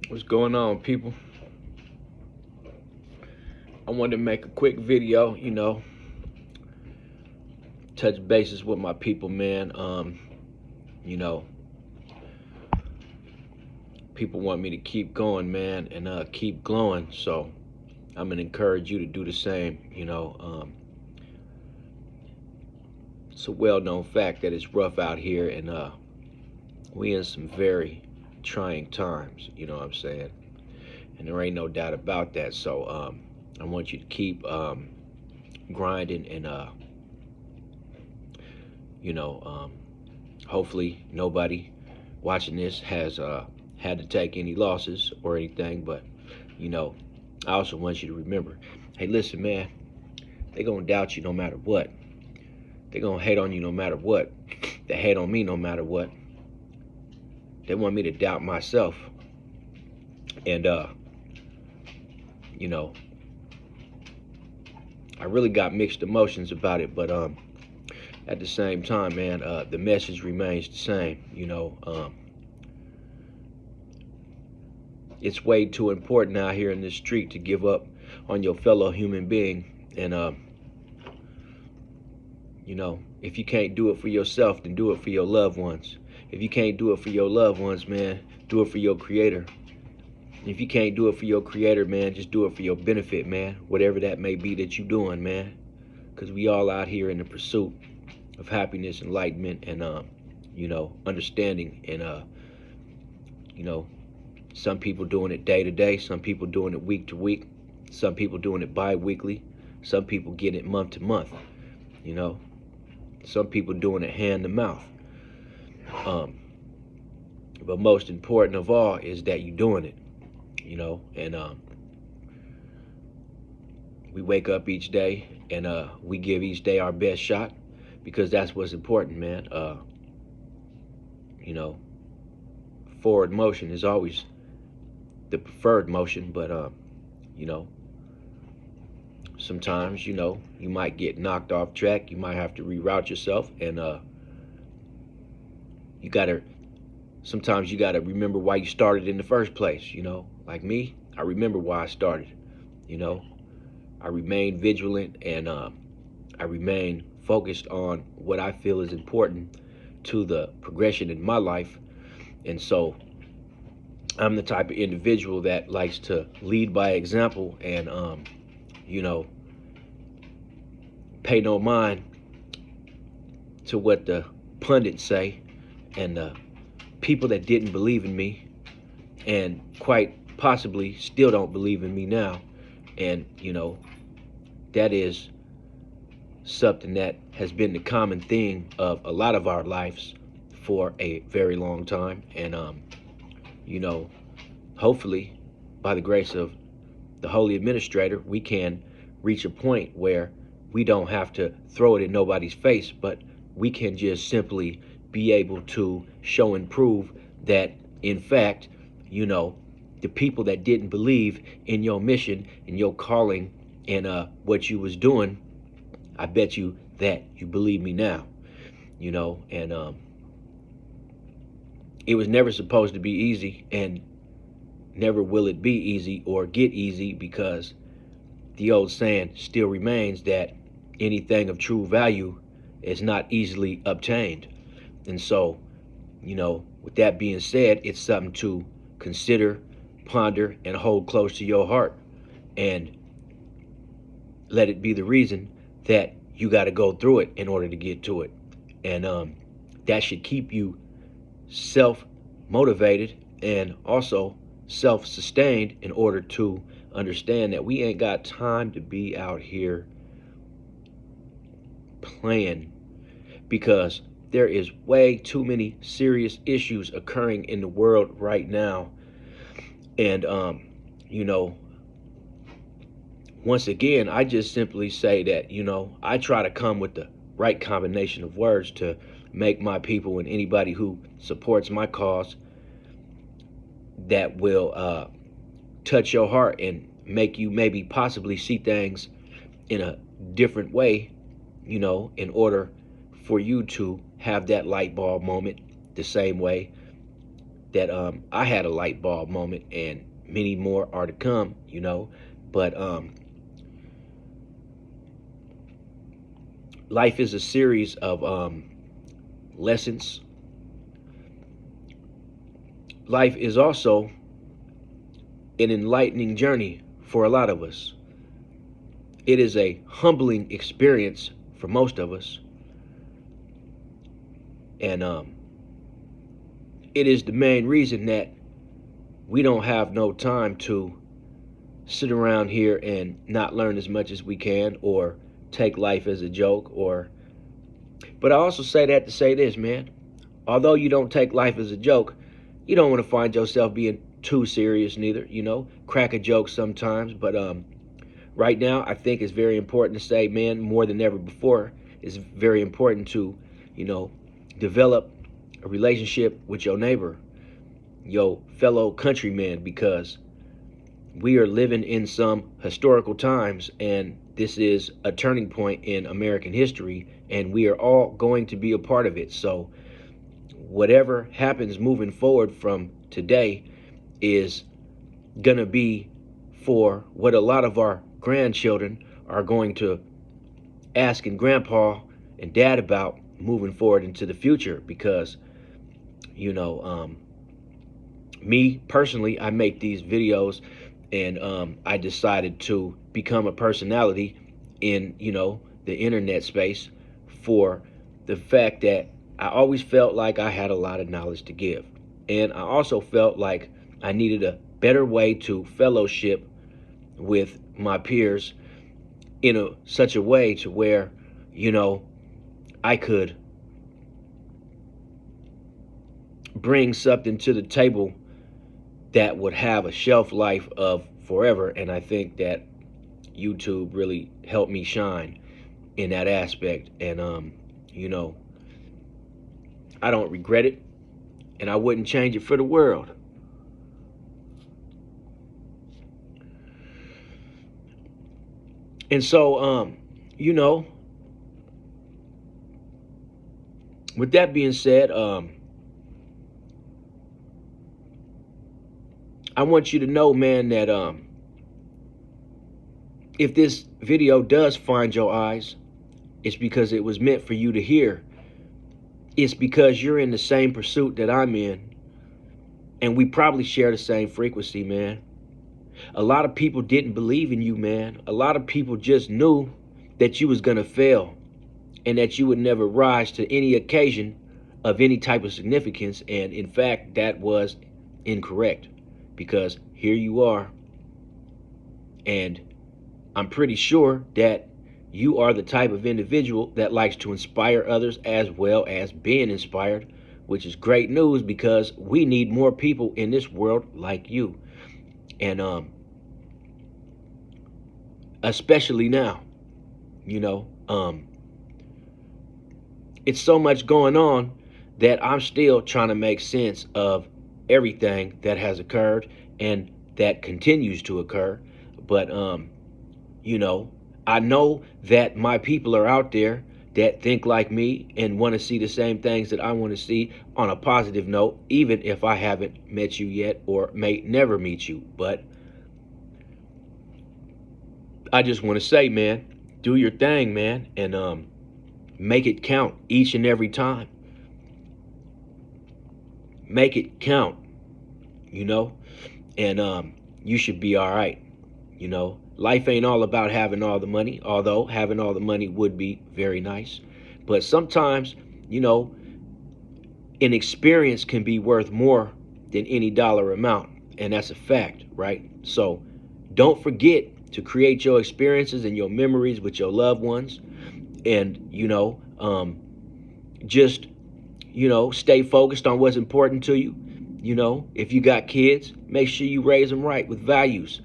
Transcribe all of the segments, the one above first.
What's going on, people? I wanted to make a quick video, touch bases with my people, man. You know, people want me to keep going, man, and keep glowing. So I'm gonna encourage you to do the same. It's a well-known fact that it's rough out here, and we in some very trying times. You know what I'm saying? And there ain't no doubt about that. So I want you to keep grinding, and you know, um, hopefully nobody watching this has had to take any losses or anything. But you know, I also want you to remember, hey, listen, man, they gonna doubt you no matter what. They gonna hate on you no matter what. They hate on me no matter what. They want me to doubt myself, and you know, I really got mixed emotions about it. But at the same time, man, the message remains the same. It's way too important out here in this street to give up on your fellow human being. And if you can't do it for yourself, then do it for your loved ones. If you can't do it for your loved ones, man, do it for your creator. If you can't do it for your creator, man, just do it for your benefit, man. Whatever that may be that you're doing, man. Because we all out here in the pursuit of happiness, enlightenment, and understanding. And some people doing it day to day. Some people doing it week to week. Some people doing it bi-weekly. Some people getting it month to month. Some people doing it hand to mouth. But most important of all is that you're doing it. And we wake up each day, and we give each day our best shot, because that's what's important, man. Forward motion is always the preferred motion, but sometimes you might get knocked off track. You might have to reroute yourself, and you gotta sometimes you gotta remember why you started in the first place. Like me, I remember why I started. I remain vigilant, and I remain focused on what I feel is important to the progression in my life. And so I'm the type of individual that likes to lead by example, and you know pay no mind to what the pundits say, and the people that didn't believe in me, and quite possibly still don't believe in me now. And that is something that has been the common theme of a lot of our lives for a very long time. And you know hopefully, by the grace of the Holy Administrator, we can reach a point where we don't have to throw it in nobody's face, but we can just simply be able to show and prove that, in fact, the people that didn't believe in your mission, in your calling, and what you was doing, I bet you that you believe me now. And it was never supposed to be easy, and never will it be easy or get easy, because the old saying still remains that anything of true value is not easily obtained. And so, with that being said, it's something to consider, ponder, and hold close to your heart, and let it be the reason that you got to go through it in order to get to it. And that should keep you self motivated, and also self sustained, in order to understand that we ain't got time to be out here playing, because there is way too many serious issues occurring in the world right now. And you know once again, I just simply say that I try to come with the right combination of words to make my people and anybody who supports my cause, that will touch your heart and make you maybe possibly see things in a different way, in order for you to have that light bulb moment, the same way that I had a light bulb moment, and many more are to come, but life is a series of lessons. Life is also an enlightening journey for a lot of us. It is a humbling experience for most of us, and it is the main reason that we don't have no time to sit around here and not learn as much as we can, or take life as a joke. But I also say that to say this, man. Although you don't take life as a joke, you don't want to find yourself being too serious neither. Crack a joke sometimes. But right now, I think it's very important to say, man, more than ever before, it's very important to, develop a relationship with your neighbor, your fellow countryman, because we are living in some historical times, and this is a turning point in American history, and we are all going to be a part of it. So whatever happens moving forward from today is going to be for what a lot of our grandchildren are going to ask and grandpa and dad about moving forward into the future. Because me personally, I make these videos, and I decided to become a personality in the internet space for the fact that I always felt like I had a lot of knowledge to give, and I also felt like I needed a better way to fellowship with my peers in such a way to where I could bring something to the table that would have a shelf life of forever. And I think that YouTube really helped me shine in that aspect. And I don't regret it, and I wouldn't change it for the world. And so with that being said, I want you to know, man, that if this video does find your eyes, it's because it was meant for you to hear. It's because you're in the same pursuit that I'm in, and we probably share the same frequency, man. A lot of people didn't believe in you, man. A lot of people just knew that you was gonna fail, and that you would never rise to any occasion of any type of significance. And in fact, that was incorrect, because here you are, and I'm pretty sure that you are the type of individual that likes to inspire others as well as being inspired, which is great news, because we need more people in this world like you. And especially now, it's so much going on that I'm still trying to make sense of everything that has occurred and that continues to occur. But I know that my people are out there that think like me and want to see the same things that I want to see on a positive note, even if I haven't met you yet or may never meet you. But I just want to say, man, do your thing, man, and make it count each and every time. Make it count, and you should be all right. Life ain't all about having all the money, although having all the money would be very nice. But sometimes, an experience can be worth more than any dollar amount, and that's a fact, right? So don't forget to create your experiences and your memories with your loved ones, and just stay focused on what's important to you. If you got kids, make sure you raise them right with values.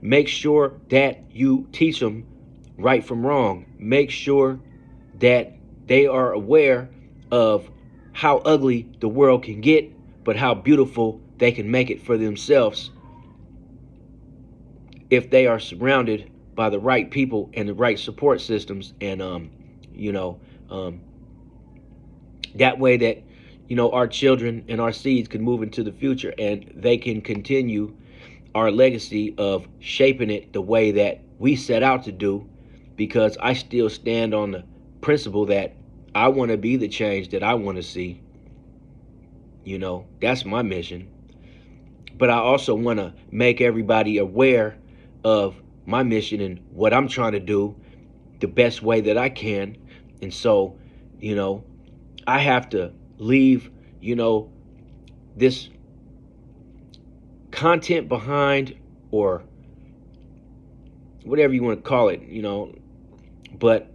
Make sure that you teach them right from wrong. Make sure that they are aware of how ugly the world can get, but how beautiful they can make it for themselves if they are surrounded by the right people and the right support systems. And that way that our children and our seeds can move into the future, and they can continue our legacy of shaping it the way that we set out to do, because I still stand on the principle that I want to be the change that I want to see. That's my mission. But I also want to make everybody aware of my mission and what I'm trying to do the best way that I can. And so, I have to leave, this content behind, or whatever you want to call it, but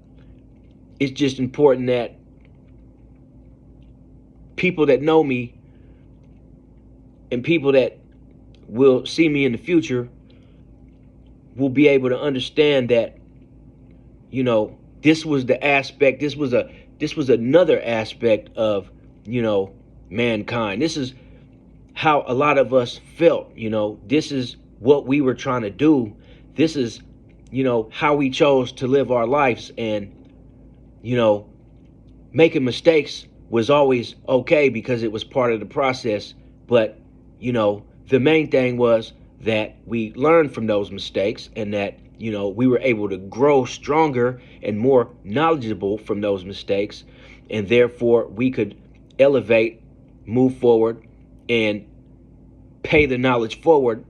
it's just important that people that know me and people that will see me in the future will be able to understand that, this was the aspect, this was another aspect of, mankind. This is how a lot of us felt. This is what we were trying to do. This is, how we chose to live our lives. And, making mistakes was always okay because it was part of the process. But, the main thing was that we learned from those mistakes, and that, we were able to grow stronger and more knowledgeable from those mistakes. And therefore we could elevate, move forward, and pay the knowledge forward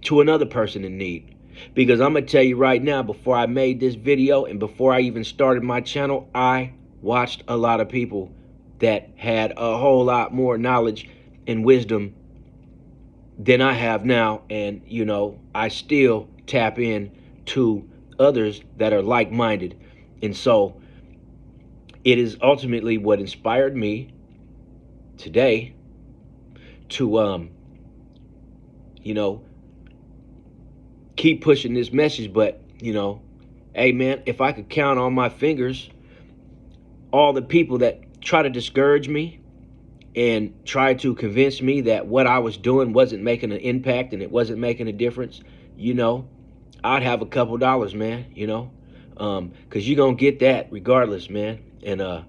to another person in need. Because I'm going to tell you right now, before I made this video and before I even started my channel, I watched a lot of people that had a whole lot more knowledge and wisdom than I have now. And, I still tap in to others that are like-minded. And so it is ultimately what inspired me today to, keep pushing this message. But, hey man, if I could count on my fingers all the people that try to discourage me and try to convince me that what I was doing wasn't making an impact and it wasn't making a difference, I'd have a couple dollars, man, because you're going to get that regardless, man. And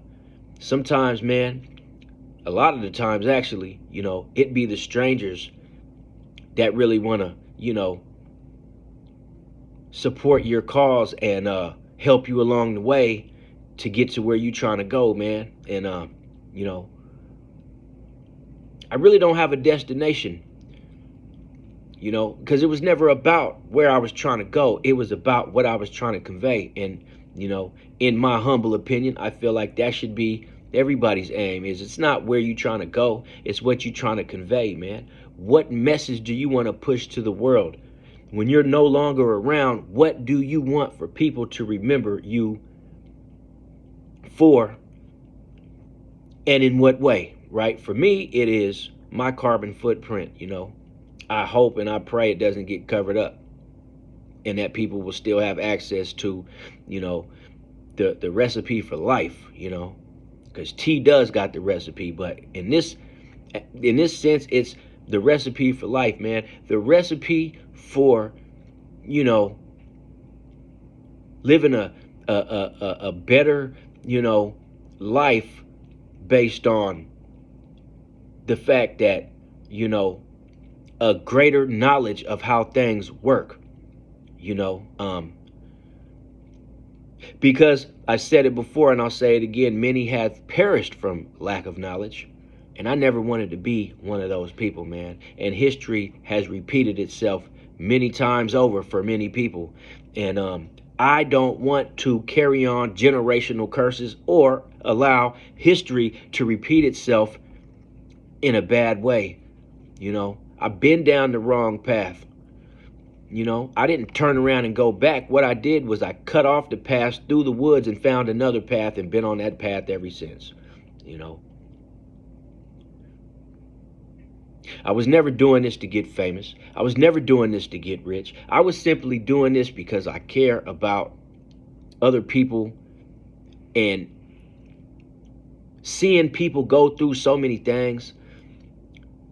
sometimes, man, a lot of the times actually, it be the strangers that really want to, support your cause and help you along the way to get to where you're trying to go, man. And, I really don't have a destination, because it was never about where I was trying to go. It was about what I was trying to convey. And, in my humble opinion, I feel like that should be everybody's aim. It's not where you're trying to go, it's what you're trying to convey, man. What message do you want to push to the world? When you're no longer around, what do you want for people to remember you for, and in what way, right? For me, it is my carbon footprint. I hope and I pray it doesn't get covered up, and that people will still have access to, the recipe for life, because T does got the recipe. But in this sense, it's the recipe for life, man. The recipe for, living a better, life based on the fact that, a greater knowledge of how things work, because I said it before and I'll say it again, many have perished from lack of knowledge. And I never wanted to be one of those people, man. And history has repeated itself many times over for many people. And I don't want to carry on generational curses or allow history to repeat itself in a bad way. I've been down the wrong path. I didn't turn around and go back. What I did was I cut off the path through the woods and found another path and been on that path ever since. I was never doing this to get famous. I was never doing this to get rich. I was simply doing this because I care about other people, and seeing people go through so many things,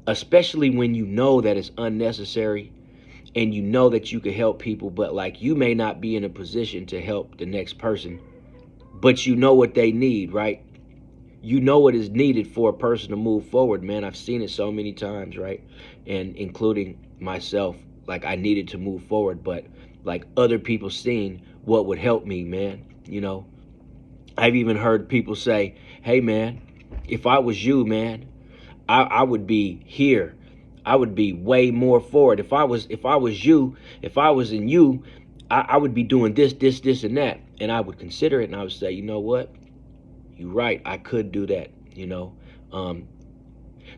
especially when you know that it's unnecessary and you know that you could help people, but like you may not be in a position to help the next person, but you know what they need, right? you know what is needed for a person to move forward, man. I've seen it so many times, right? And including myself, like I needed to move forward, but like other people seen what would help me, man. You know, I've even heard people say, hey, man, if I was you, man, I would be here. I would be way more forward. If I was you, if I was in you, I would be doing this, and that. And I would consider it and I would say, you know what? You're right. I could do that, you know. Um,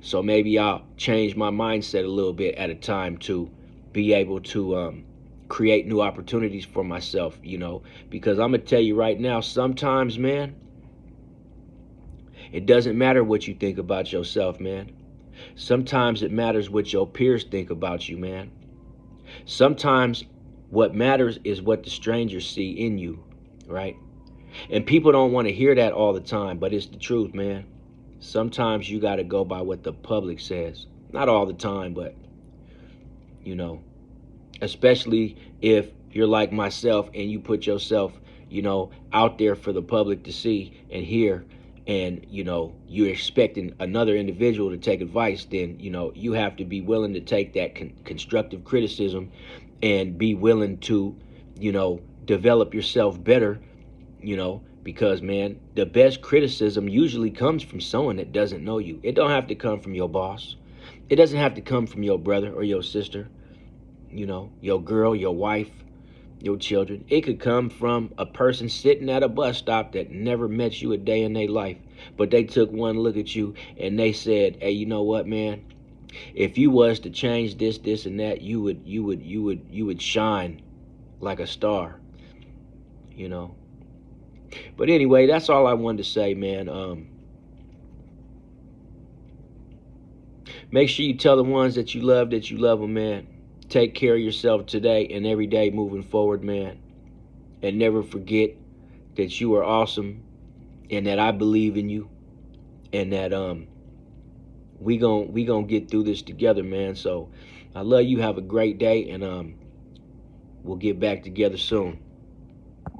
so maybe I'll change my mindset a little bit at a time to be able to create new opportunities for myself, you know. Because I'm going to tell you right now, sometimes, man, it doesn't matter what you think about yourself, man. Sometimes it matters what your peers think about you, man. Sometimes what matters is what the strangers see in you, right? And people don't want to hear that all the time, but it's the truth, man. Sometimes you got to go by what the public says. Not all the time, but, you know, especially if you're like myself and you put yourself, you know, out there for the public to see and hear, and, you know, you're expecting another individual to take advice, then, you know, you have to be willing to take that constructive criticism and be willing to, you know, develop yourself better, you know, because, man, the best criticism usually comes from someone that doesn't know you. It don't have to come from your boss. It doesn't have to come from your brother or your sister, you know, your girl, your wife, your children. It could come from a person sitting at a bus stop that never met you a day in their life, but they took one look at you and they said, hey, you know what, man? If you was to change this, and that, you would shine like a star, you know. But anyway, that's all I wanted to say, man. Make sure you tell the ones that you love them, man. Take care of yourself today and every day moving forward, man. And never forget that you are awesome and that I believe in you, and that we gon' get through this together, man. So I love you. Have a great day, and we'll get back together soon.